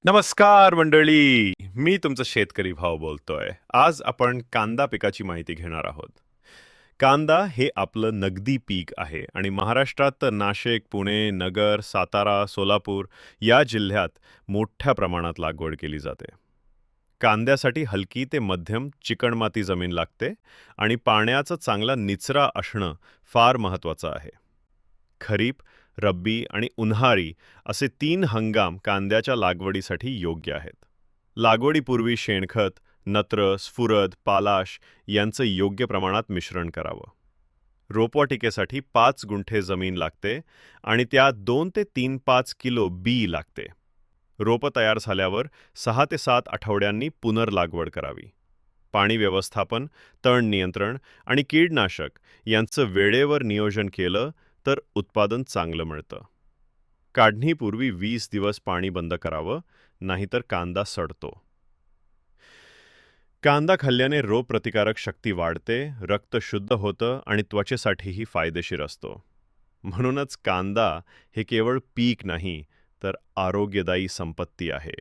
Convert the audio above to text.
नमस्कार मंडळी, मी तुमचा शेतकरी भाऊ बोलतोय. आज आपण कांदा पिकाची माहिती घेणार आहोत. कांदा हे आपलं नगदी पीक आहे आणि महाराष्ट्रात तर नाशिक, पुणे, नगर, सातारा, सोलापूर या जिल्ह्यात मोठ्या प्रमाणात लागवड केली जाते. कांद्यासाठी हलकी ते मध्यम चिकणमाती जमीन लागते आणि पाण्याचा चांगला निचरा असणं फार महत्त्वाचं आहे. खरीप, रब्बी आणि उन्हाळी असे 3 हंगाम कांद्याच्या लागवडीसाठी योग्य आहेत. लागवडीपूर्वी शेणखत, नत्र, स्फुरद, पालाश यांचं योग्य प्रमाणात मिश्रण करावं. रोपवाटिकेसाठी 5 गुंठे जमीन लागते आणि त्यात 2 ते 3-5 किलो बी लागते. रोपं तयार झाल्यावर 6 ते 7 आठवड्यांनी पुनर्लागवड करावी. पाणी व्यवस्थापन, तण नियंत्रण आणि कीडनाशक यांचं वेळेवर नियोजन केलं तर उत्पादन चांगलं मिळतं. काढणीपूर्वी 20 दिवस पाणी बंद करावं, नाहीतर कांदा सडतो. कांदा खाल्ल्याने रोगप्रतिकारक शक्ती वाढते, रक्त शुद्ध होतं आणि त्वचेसाठीही फायदेशीर असतो. म्हणूनच कांदा हे केवळ पीक नाही, तर आरोग्यदायी संपत्ती आहे.